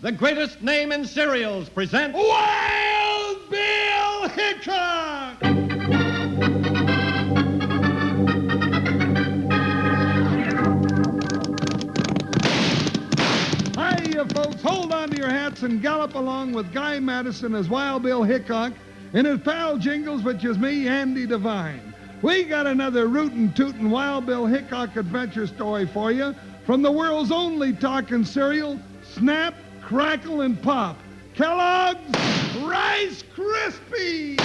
the greatest name in cereals, presents Wild Bill Hickok! Hiya, folks. Hold on to your hats and gallop along with Guy Madison as Wild Bill Hickok and his pal Jingles, which is me, Andy Devine. We got another rootin' tootin' Wild Bill Hickok adventure story for you from the world's only talking cereal, Snap, Crackle, and Pop. Kellogg's Rice Krispies!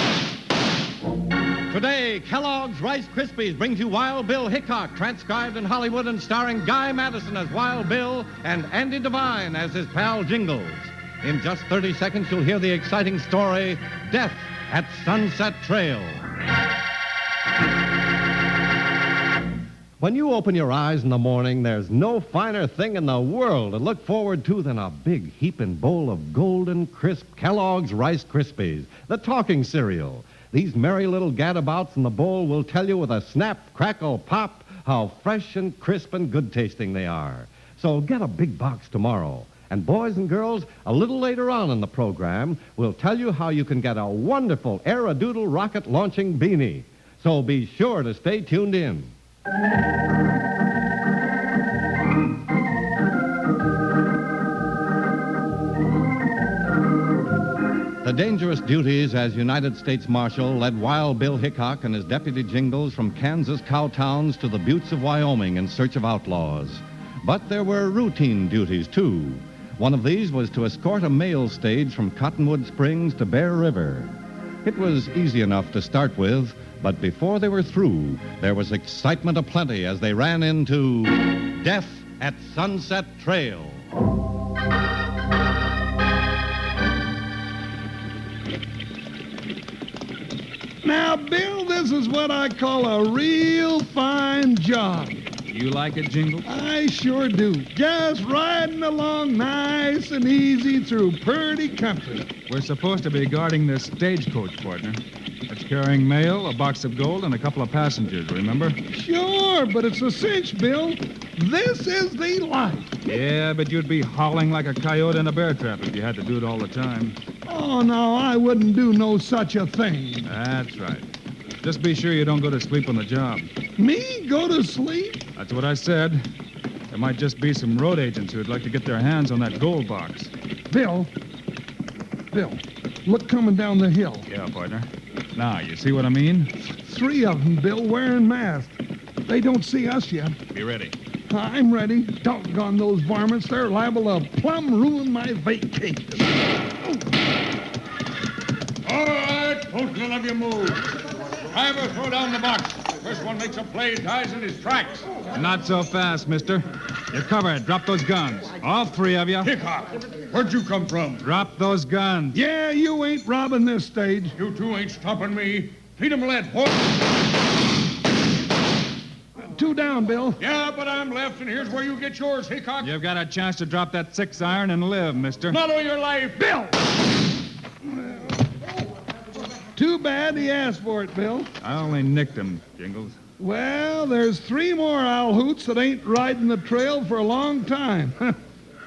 Today, Kellogg's Rice Krispies brings you Wild Bill Hickok, transcribed in Hollywood and starring Guy Madison as Wild Bill and Andy Devine as his pal Jingles. In just 30 seconds, you'll hear the exciting story, Death at Sunset Trail. When you open your eyes in the morning, there's no finer thing in the world to look forward to than a big heaping bowl of golden, crisp Kellogg's Rice Krispies, the talking cereal. These merry little gadabouts in the bowl will tell you with a snap, crackle, pop how fresh and crisp and good-tasting they are. So get a big box tomorrow. And boys and girls, a little later on in the program, we'll tell you how you can get a wonderful Aerodoodle rocket launching beanie. So be sure to stay tuned in. The dangerous duties as United States Marshal led Wild Bill Hickok and his deputy Jingles from Kansas cow towns to the buttes of Wyoming in search of outlaws. But there were routine duties, too. One of these was to escort a mail stage from Cottonwood Springs to Bear River. It was easy enough to start with, but before they were through, there was excitement aplenty as they ran into Death at Sunset Trail. Now, Bill, this is what I call a real fine job. You like it, Jingles? I sure do. Just riding along nice and easy through purty country. We're supposed to be guarding this stagecoach, partner. It's carrying mail, a box of gold, and a couple of passengers, remember? Sure, but it's a cinch, Bill. This is the life. Yeah, but you'd be howling like a coyote in a bear trap if you had to do it all the time. Oh, no, I wouldn't do no such a thing. That's right. Just be sure you don't go to sleep on the job. Me go to sleep? That's what I said. There might just be some road agents who'd like to get their hands on that gold box. Bill, look coming down the hill. Yeah, partner. Now, you see what I mean? 3 of them, Bill, wearing masks. They don't see us yet. Be ready. I'm ready. Doggone those varmints. They're liable to plumb ruin my vacation. All right, both none of you move. Driver, throw down the box. First one makes a play, dies in his tracks. Not so fast, mister. You're covered. Drop those guns. All 3 of you. Hickok, where'd you come from? Drop those guns. Yeah, you ain't robbing this stage. You two ain't stopping me. Feed 'em lead, boy. 2 down, Bill. Yeah, but I'm left, and here's where you get yours, Hickok. You've got a chance to drop that 6-iron and live, mister. Not all your life. Bill! Too bad he asked for it, Bill. I only nicked him, Jingles. Well, there's 3 more owl hoots that ain't riding the trail for a long time.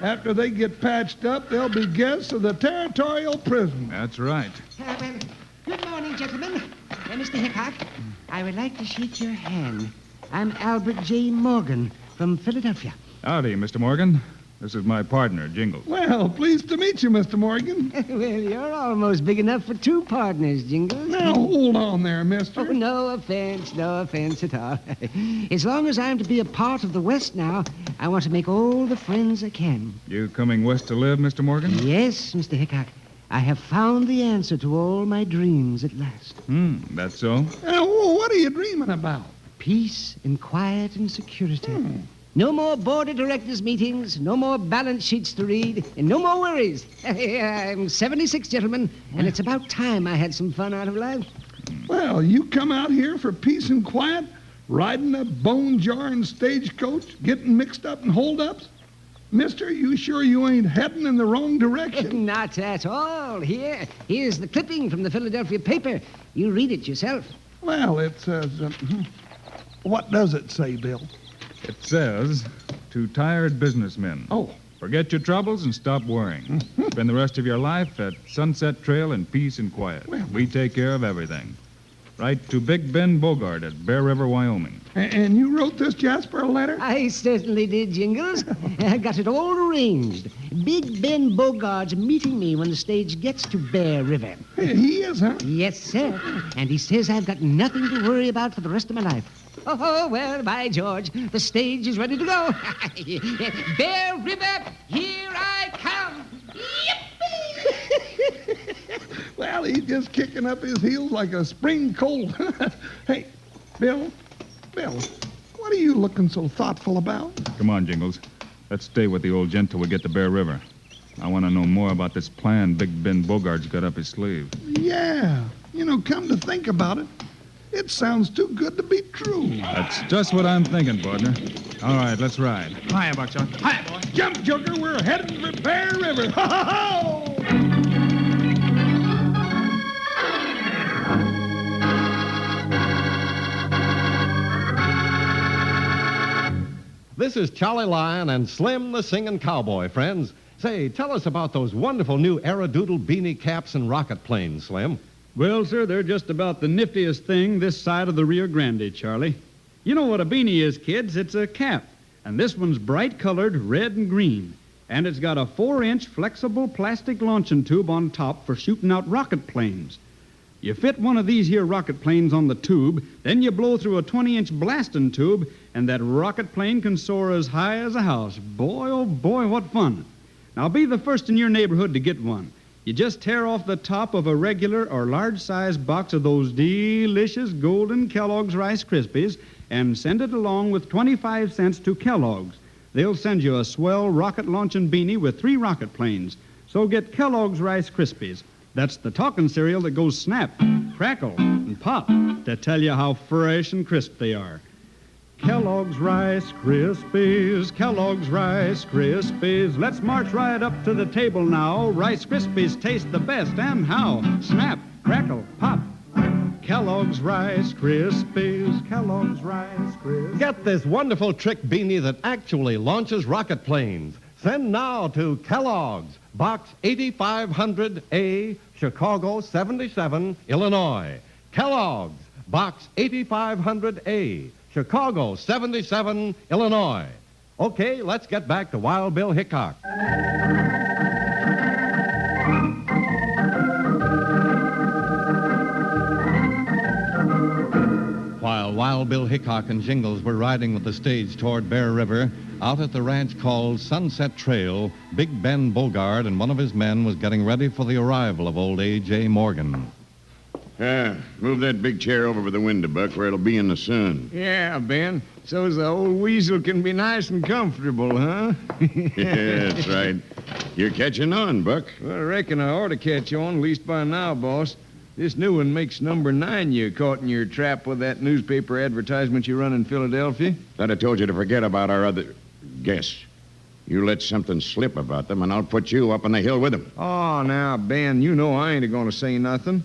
After they get patched up, they'll be guests of the territorial prison. That's right. Well, good morning, gentlemen. Mr. Hickok, I would like to shake your hand. I'm Albert J. Morgan from Philadelphia. Howdy, Mr. Morgan. This is my partner, Jingles. Well, pleased to meet you, Mr. Morgan. Well, you're almost big enough for 2 partners, Jingles. Now, hold on there, mister. Oh, no offense at all. As long as I'm to be a part of the West now, I want to make all the friends I can. You coming west to live, Mr. Morgan? Yes, Mr. Hickok. I have found the answer to all my dreams at last. That's so? What are you dreaming about? Peace and quiet and security. No more board of directors meetings, no more balance sheets to read, and no more worries. I'm 76, gentlemen, and it's about time I had some fun out of life. Well, you come out here for peace and quiet, riding a bone-jarring stagecoach, getting mixed up in holdups? Mister, you sure you ain't heading in the wrong direction? Not at all. Here's the clipping from the Philadelphia paper. You read it yourself. Well, it says... what does it say, Bill? It says, to tired businessmen. Oh, Forget your troubles and stop worrying. Spend the rest of your life at Sunset Trail in peace and quiet. We take care of everything. Write to Big Ben Bogart at Bear River, Wyoming. And you wrote this Jasper a letter? I certainly did, Jingles. I got it all arranged. Big Ben Bogart's meeting me when the stage gets to Bear River. He is, huh? Yes, sir. And he says I've got nothing to worry about for the rest of my life. Oh, well, by George, the stage is ready to go. Bear River, here I come. Well, he's just kicking up his heels like a spring cold. Hey, Bill, what are you looking so thoughtful about? Come on, Jingles. Let's stay with the old gent till we get to Bear River. I want to know more about this plan Big Ben Bogart's got up his sleeve. Yeah. Come to think about it, it sounds too good to be true. That's just what I'm thinking, partner. All right, let's ride. Hiya, Buckshot. Hiya, boy. Jump, Joker, we're heading for Bear River. Ha, ha, ha! This is Charlie Lyon and Slim the Singing Cowboy, friends. Say, tell us about those wonderful new Aerodoodle beanie caps and rocket planes, Slim. Well, sir, they're just about the niftiest thing this side of the Rio Grande, Charlie. You know what a beanie is, kids? It's a cap. And this one's bright-colored red and green. And it's got a 4-inch flexible plastic launching tube on top for shooting out rocket planes. You fit one of these here rocket planes on the tube, then you blow through a 20-inch blasting tube, and that rocket plane can soar as high as a house. Boy, oh boy, what fun. Now, be the first in your neighborhood to get one. You just tear off the top of a regular or large-sized box of those delicious golden Kellogg's Rice Krispies and send it along with 25 cents to Kellogg's. They'll send you a swell rocket-launching beanie with 3 rocket planes. So get Kellogg's Rice Krispies. That's the talking cereal that goes snap, crackle, and pop to tell you how fresh and crisp they are. Kellogg's Rice Krispies, Kellogg's Rice Krispies. Let's march right up to the table now. Rice Krispies taste the best, and how? Snap, crackle, pop. Kellogg's Rice Krispies, Kellogg's Rice Krispies. Get this wonderful trick beanie that actually launches rocket planes. Send now to Kellogg's, Box 8500A, Chicago 77, Illinois. Kellogg's, Box 8500A, Chicago 77, Illinois. Okay, let's get back to Wild Bill Hickok. While Wild Bill Hickok and Jingles were riding with the stage toward Bear River, out at the ranch called Sunset Trail, Big Ben Bogart and one of his men was getting ready for the arrival of old A.J. Morgan. Move that big chair over by the window, Buck, where it'll be in the sun. Yeah, Ben, so's the old weasel can be nice and comfortable, huh? Yeah, that's right. You're catching on, Buck. Well, I reckon I ought to catch on, at least by now, boss. This new one makes number 9 you caught in your trap with that newspaper advertisement you run in Philadelphia. Thought I told you to forget about our other guests. You let something slip about them, and I'll put you up on the hill with them. Oh, now, Ben, you know I ain't going to say nothing.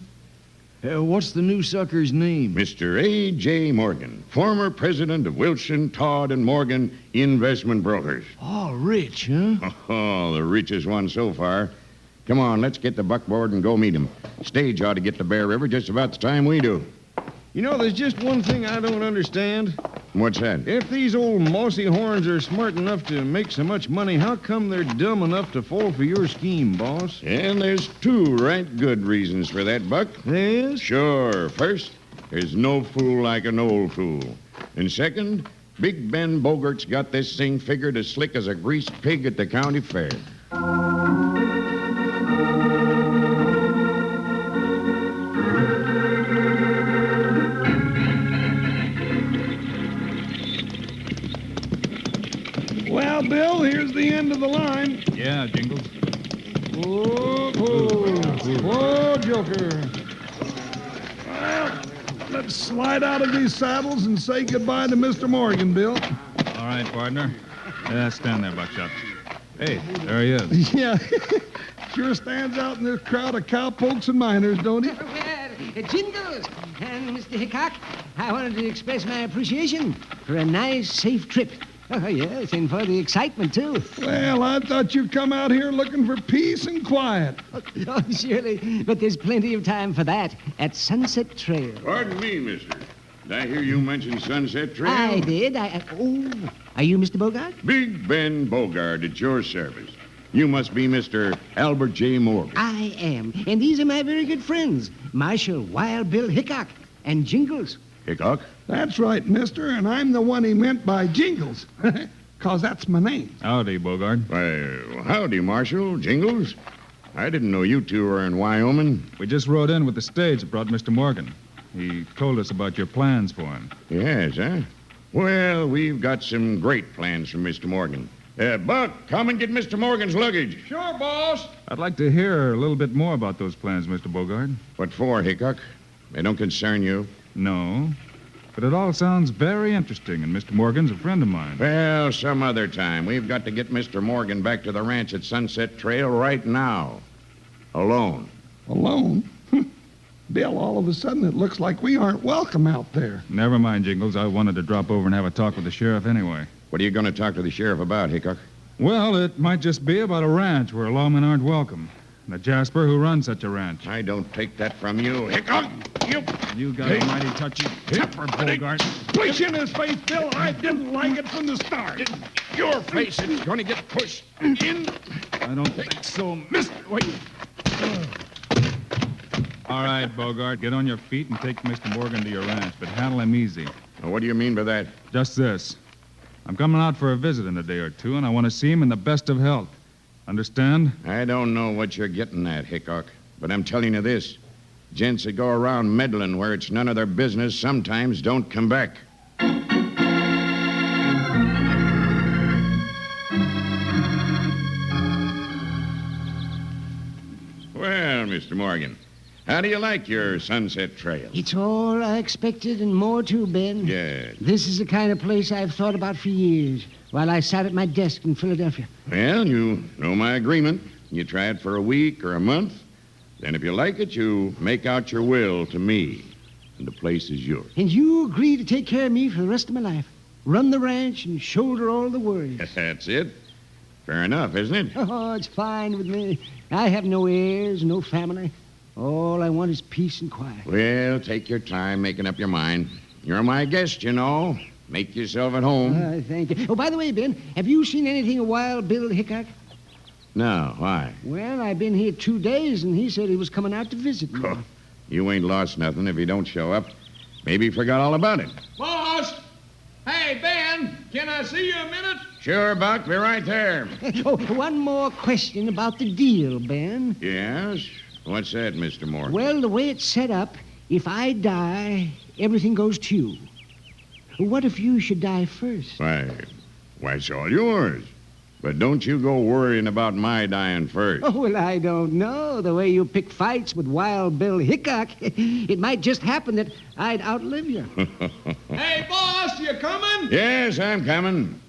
What's the new sucker's name? Mr. A.J. Morgan, former president of Wilson, Todd, and Morgan Investment Brokers. Oh, rich, huh? Oh, the richest one so far. Come on, let's get the buckboard and go meet him. Stage ought to get to Bear River just about the time we do. You know, there's just one thing I don't understand. What's that? If these old mossy horns are smart enough to make so much money, how come they're dumb enough to fall for your scheme, boss? And there's 2 right good reasons for that, Buck. There is? Sure. First, there's no fool like an old fool. And second, Big Ben Bogart's got this thing figured as slick as a greased pig at the county fair. Well, Bill, here's the end of the line. Yeah, Jingles. Whoa, whoa. Whoa, Joker. Well, let's slide out of these saddles and say goodbye to Mr. Morgan, Bill. All right, partner. Stand there, Buckshot. Hey, there he is. Yeah, sure stands out in this crowd of cowpokes and miners, don't he? Well, Jingles and Mr. Hickok, I wanted to express my appreciation for a nice, safe trip. Oh, yes, and for the excitement, too. Well, I thought you'd come out here looking for peace and quiet. Oh, surely. But there's plenty of time for that at Sunset Trail. Pardon me, mister. Did I hear you mention Sunset Trail? I did. Oh, are you Mr. Bogart? Big Ben Bogart at your service. You must be Mr. Albert J. Morgan. I am. And these are my very good friends, Marshal Wild Bill Hickok and Jingles. Hickok? That's right, mister, and I'm the one he meant by Jingles, 'cause that's my name. Howdy, Bogart. Well, howdy, Marshal. Jingles. I didn't know you two were in Wyoming. We just rode in with the stage that brought Mr. Morgan. He told us about your plans for him. Yes, huh? Well, we've got some great plans for Mr. Morgan. Buck, come and get Mr. Morgan's luggage. Sure, boss. I'd like to hear a little bit more about those plans, Mr. Bogart. What for, Hickok? They don't concern you. No, but it all sounds very interesting, and Mr. Morgan's a friend of mine. Well, some other time. We've got to get Mr. Morgan back to the ranch at Sunset Trail right now. Alone. Alone? Bill, all of a sudden it looks like we aren't welcome out there. Never mind, Jingles. I wanted to drop over and have a talk with the sheriff anyway. What are you going to talk to the sheriff about, Hickok? Well, it might just be about a ranch where lawmen aren't welcome. The Jasper who runs such a ranch. I don't take that from you, Hickok. You got a mighty touchy temper, Bogart. Push in his face, Bill. I didn't like it from the start. Your face is going to get pushed in. I don't think so, mister. Wait. All right, Bogart, get on your feet and take Mr. Morgan to your ranch, but handle him easy. Now, what do you mean by that? Just this. I'm coming out for a visit in a day or two, and I want to see him in the best of health. Understand? I don't know what you're getting at, Hickok, but I'm telling you this. Gents that go around meddling where it's none of their business sometimes don't come back. Well, Mr. Morgan, how do you like your Sunset Trail? It's all I expected and more, too, Ben. Yes. This is the kind of place I've thought about for years while I sat at my desk in Philadelphia. Well, you know my agreement. You try it for a week or a month. Then if you like it, you make out your will to me, and the place is yours. And you agree to take care of me for the rest of my life. Run the ranch and shoulder all the worries. That's it. Fair enough, isn't it? Oh, it's fine with me. I have no heirs, no family. All I want is peace and quiet. Well, take your time making up your mind. You're my guest, you know. Make yourself at home. Thank you. Oh, by the way, Ben, have you seen anything of Wild Bill Hickok? No, why? Well, I've been here 2 days, and he said he was coming out to visit me. Oh, you ain't lost nothing if you don't show up. Maybe he forgot all about it. Boss! Hey, Ben, can I see you a minute? Sure, Buck. Be right there. Oh, one more question about the deal, Ben. Yes? What's that, Mr. Morgan? Well, the way it's set up, if I die, everything goes to you. What if you should die first? Why, it's all yours. But don't you go worrying about my dying first. Oh, well, I don't know. The way you pick fights with Wild Bill Hickok, it might just happen that I'd outlive you. Hey, boss, you coming? Yes, I'm coming.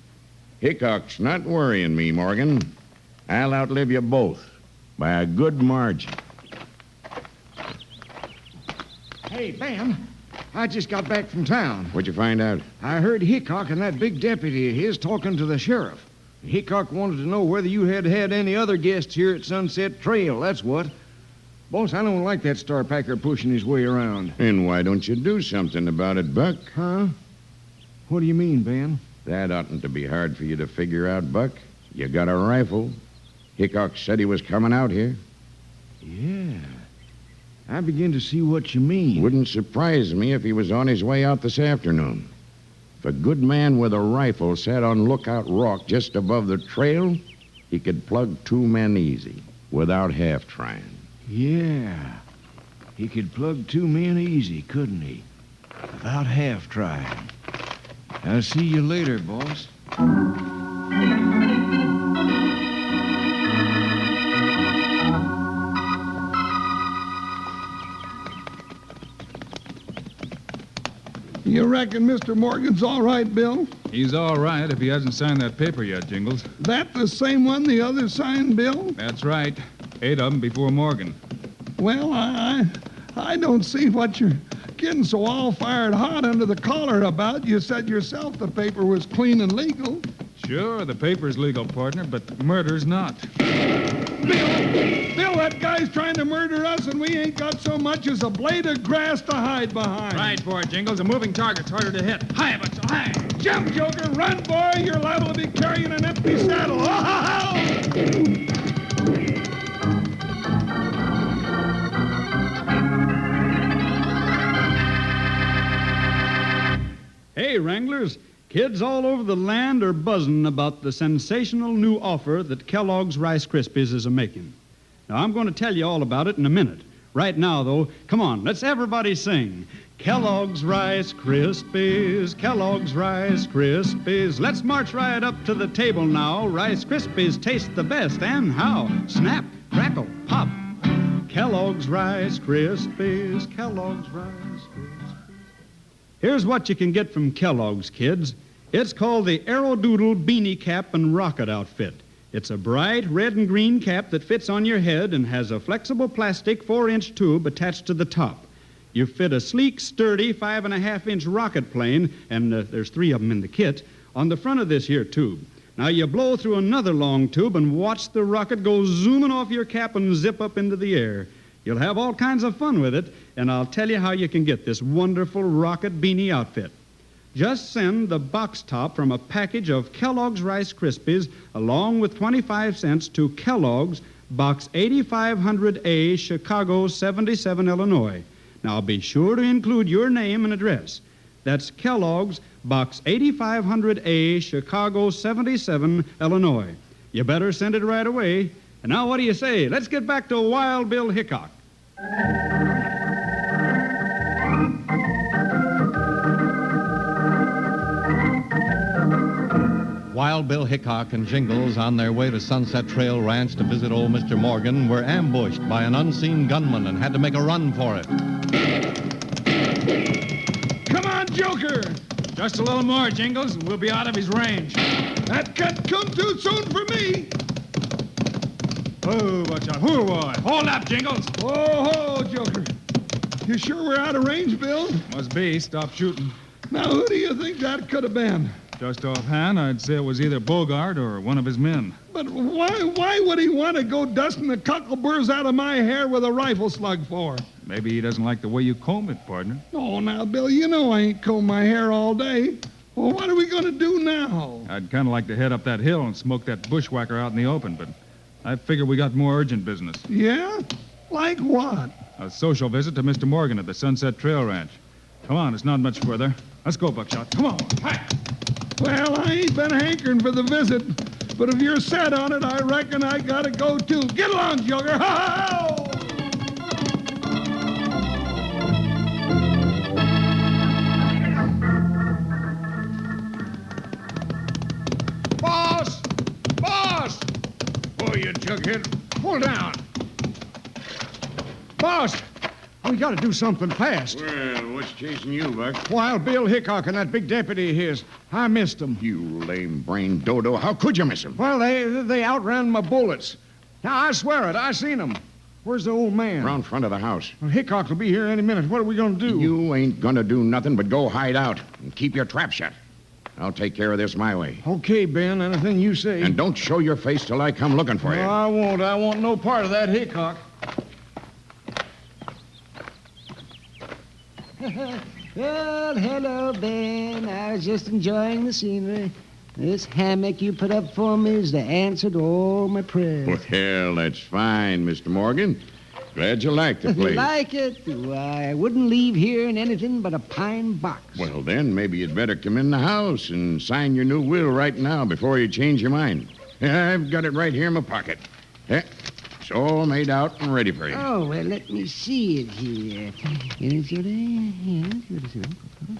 Hickok's not worrying me, Morgan. I'll outlive you both by a good margin. Hey, Ben, I just got back from town. What'd you find out? I heard Hickok and that big deputy of his talking to the sheriff. Hickok wanted to know whether you had had any other guests here at Sunset Trail, that's what. Boss, I don't like that star packer pushing his way around. And why don't you do something about it, Buck? Huh? What do you mean, Ben? That oughtn't to be hard for you to figure out, Buck. You got a rifle. Hickok said he was coming out here. Yeah. I begin to see what you mean. Wouldn't surprise me if he was on his way out this afternoon. If a good man with a rifle sat on Lookout Rock just above the trail, he could plug 2 men easy, without half trying. Yeah. He could plug 2 men easy, couldn't he? Without half trying. I'll see you later, boss. You reckon Mr. Morgan's all right, Bill? He's all right if he hasn't signed that paper yet, Jingles. That the same one the others signed, Bill? That's right. 8 of them before Morgan. Well, I don't see what you're getting so all-fired hot under the collar about? You said yourself the paper was clean and legal. Sure, the paper's legal, partner, but murder's not. Bill, that guy's trying to murder us, and we ain't got so much as a blade of grass to hide behind. Right, boy, Jingles. A moving target's harder to hit. Hi, but hi. Jump, Joker, run, boy. You're liable to be carrying an empty saddle. Hey, Wranglers. Kids all over the land are buzzing about the sensational new offer that Kellogg's Rice Krispies is a-making. Now, I'm going to tell you all about it in a minute. Right now, though, come on, let's everybody sing. Kellogg's Rice Krispies, Kellogg's Rice Krispies. Let's march right up to the table now. Rice Krispies taste the best, and how? Snap, crackle, pop. Kellogg's Rice Krispies, Kellogg's Rice Krispies. Here's what you can get from Kellogg's, kids. It's called the Aerodoodle Beanie Cap and Rocket Outfit. It's a bright red and green cap that fits on your head and has a flexible plastic 4-inch tube attached to the top. You fit a sleek, sturdy 5.5-inch rocket plane, and there's 3 of them in the kit, on the front of this here tube. Now you blow through another long tube and watch the rocket go zooming off your cap and zip up into the air. You'll have all kinds of fun with it, and I'll tell you how you can get this wonderful rocket beanie outfit. Just send the box top from a package of Kellogg's Rice Krispies along with 25 cents to Kellogg's, Box 8500A, Chicago 77, Illinois. Now be sure to include your name and address. That's Kellogg's, Box 8500A, Chicago 77, Illinois. You better send it right away. And now what do you say? Let's get back to Wild Bill Hickok. Wild Bill Hickok and Jingles, on their way to Sunset Trail Ranch to visit old Mr. Morgan, were ambushed by an unseen gunman and had to make a run for it. Come on, Joker! Just a little more, Jingles, and we'll be out of his range. That cut come too soon for me. Oh, watch out. Whoa, boy. Hold up, Jingles. Oh, Joker. You sure we're out of range, Bill? Must be. Stop shooting. Now, who do you think that could have been? Just offhand, I'd say it was either Bogart or one of his men. But why would he want to go dusting the cockleburrs out of my hair with a rifle slug for? Maybe he doesn't like the way you comb it, partner. Oh, now, Bill, you know I ain't combed my hair all day. Well, what are we going to do now? I'd kind of like to head up that hill and smoke that bushwhacker out in the open, but I figure we got more urgent business. Yeah? Like what? A social visit to Mr. Morgan at the Sunset Trail Ranch. Come on, it's not much further. Let's go, Buckshot. Come on. Hi. Well, I ain't been hankering for the visit, but if you're set on it, I reckon I gotta go too. Get along, Joker! Ha-ha! Boss! Boss! Oh, you jughead. Pull down. Boss, we got to do something fast. Well, what's chasing you, Buck? Wild Bill Hickok and that big deputy of his. I missed them. You lame-brained dodo. How could you miss him? Well, they outran my bullets. Now, I swear it. I seen them. Where's the old man? Around front of the house. Well, Hickok will be here any minute. What are we going to do? You ain't gonna do nothing but go hide out and keep your trap shut. I'll take care of this my way. Okay, Ben. Anything you say. And don't show your face till I come looking for you. No, I won't. I want no part of that Hickok. Well, hello, Ben. I was just enjoying the scenery. This hammock you put up for me is the answer to all my prayers. Well, that's fine, Mr. Morgan. Glad you like the place. Like it? Why, I wouldn't leave here in anything but a pine box. Well, then, maybe you'd better come in the house and sign your new will right now before you change your mind. I've got it right here in my pocket. It's all made out and ready for you. Oh, well, let me see it here.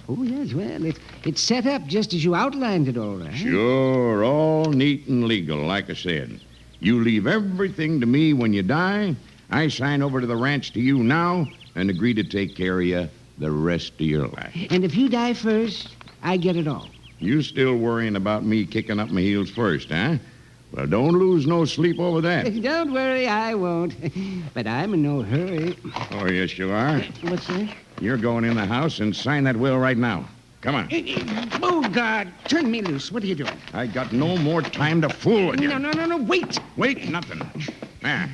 Oh, yes, well, it's set up just as you outlined it, all right. Sure, all neat and legal, like I said. You leave everything to me when you die. I sign over to the ranch to you now and agree to take care of you the rest of your life. And if you die first, I get it all. You still worrying about me kicking up my heels first, huh? Well, don't lose no sleep over that. Don't worry, I won't. But I'm in no hurry. Oh, yes, you are. What's that? You're going in the house and sign that will right now. Come on. Bogart, turn me loose. What are you doing? I got no more time to fool with you. No, wait. Wait, nothing. Ah,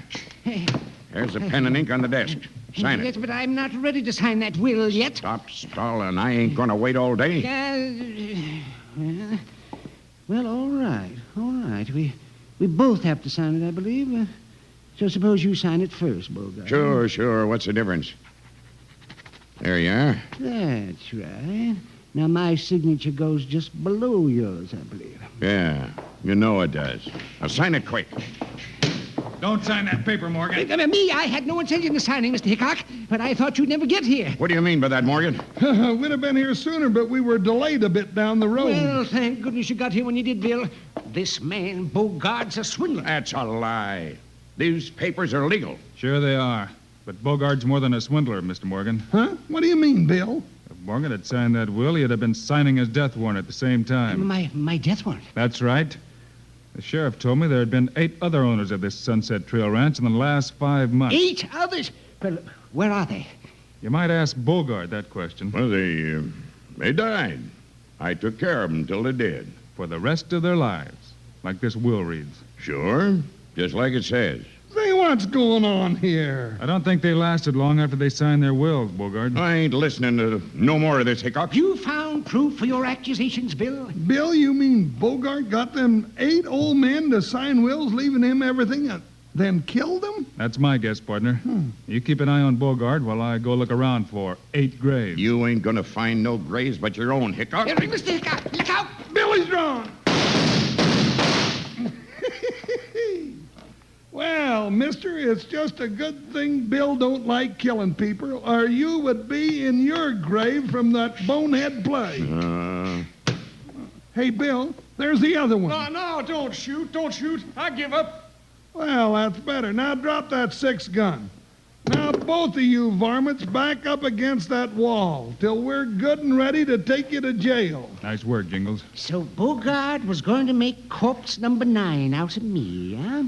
there's a pen and ink on the desk. Sign Yes, it. but I'm not ready to sign that will yet. Stop stalling. I ain't going to wait all day. Well, all right. We both have to sign it, I believe. So suppose you sign it first, Bogart. Sure. What's the difference? There you are. That's right. Now, my signature goes just below yours, I believe. Yeah, you know it does. Now sign it quick. Don't sign that paper, Morgan. Me, I had no intention of signing, Mr. Hickok, but I thought you'd never get here. What do you mean by that, Morgan? We'd have been here sooner, but we were delayed a bit down the road. Well, thank goodness you got here when you did, Bill. This man, Bogart's a swindler. That's a lie. These papers are legal. Sure they are. But Bogart's more than a swindler, Mr. Morgan. Huh? What do you mean, Bill? If Morgan had signed that will, he'd have been signing his death warrant at the same time. My death warrant? That's right. The sheriff told me there had been 8 other owners of this Sunset Trail Ranch in the last 5 months. 8 others? Well, where are they? You might ask Bogart that question. Well, they died. I took care of them until they did. For the rest of their lives, like this will reads. Sure, just like it says. Say, what's going on here? I don't think they lasted long after they signed their wills, Bogart. I ain't listening to no more of this, Hickok. You found proof for your accusations, Bill? Bill, you mean Bogart got them 8 old men to sign wills, leaving him everything, and then killed them? That's my guess, partner. You keep an eye on Bogart while I go look around for 8 graves. You ain't gonna find no graves but your own, Hickok. Mr. Hickok, look out! Billy's drawn! Well, mister, it's just a good thing Bill don't like killing people, or you would be in your grave from that bonehead play. Hey, Bill, there's the other one. No, don't shoot. I give up. Well, that's better. Now drop that 6 gun. Now, both of you varmints back up against that wall till we're good and ready to take you to jail. Nice work, Jingles. So Bogart was going to make corpse number 9 out of me, huh?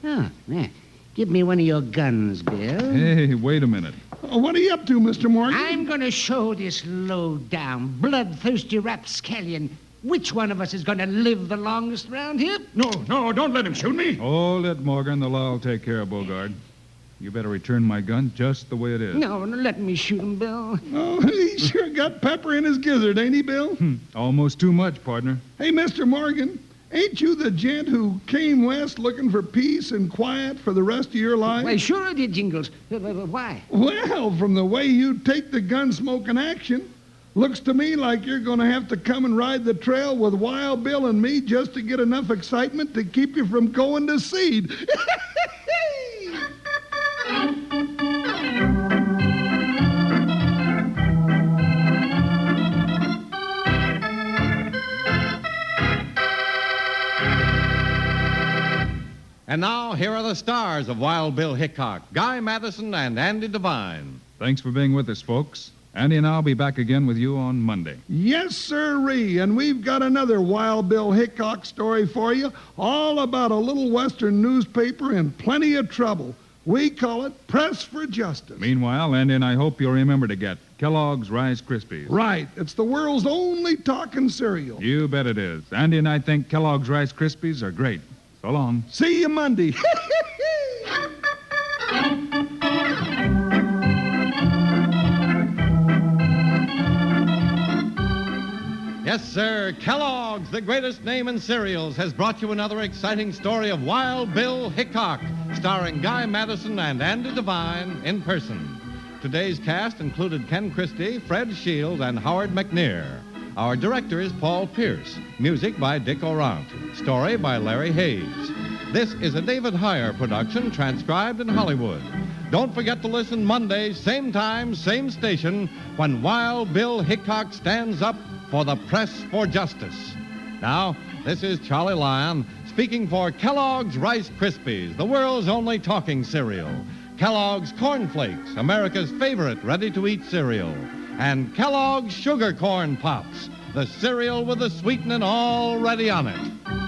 Oh, there. Give me one of your guns, Bill. Hey, wait a minute. What are you up to, Mr. Morgan? I'm going to show this low-down, bloodthirsty rapscallion which one of us is going to live the longest around here. No, don't let him shoot me. Hold it, Morgan. The law will take care of Bogart. You better return my gun just the way it is. No, let me shoot him, Bill. Oh, he sure got pepper in his gizzard, ain't he, Bill? Almost too much, partner. Hey, Mr. Morgan, ain't you the gent who came west looking for peace and quiet for the rest of your life? Why, sure I did, Jingles. Why? Well, from the way you take the gun-smoking action, looks to me like you're going to have to come and ride the trail with Wild Bill and me just to get enough excitement to keep you from going to seed. And now, here are the stars of Wild Bill Hickok, Guy Madison and Andy Devine. Thanks for being with us, folks. Andy and I'll be back again with you on Monday. Yes, sirree. And we've got another Wild Bill Hickok story for you, all about a little Western newspaper in plenty of trouble. We call it Press for Justice. Meanwhile, Andy and I hope you'll remember to get Kellogg's Rice Krispies. Right. It's the world's only talking cereal. You bet it is. Andy and I think Kellogg's Rice Krispies are great. So long. See you Monday. Yes, sir. Kellogg's, the greatest name in cereals, has brought you another exciting story of Wild Bill Hickok, starring Guy Madison and Andy Devine in person. Today's cast included Ken Christie, Fred Shields, and Howard McNear. Our director is Paul Pierce. Music by Dick Orant. Story by Larry Hayes. This is a David Heyer production, transcribed in Hollywood. Don't forget to listen Monday, same time, same station, when Wild Bill Hickok stands up for the Press for Justice. Now, this is Charlie Lyon speaking for Kellogg's Rice Krispies, the world's only talking cereal. Kellogg's Corn Flakes, America's favorite ready-to-eat cereal. And Kellogg's Sugar Corn Pops, the cereal with the sweetening already on it.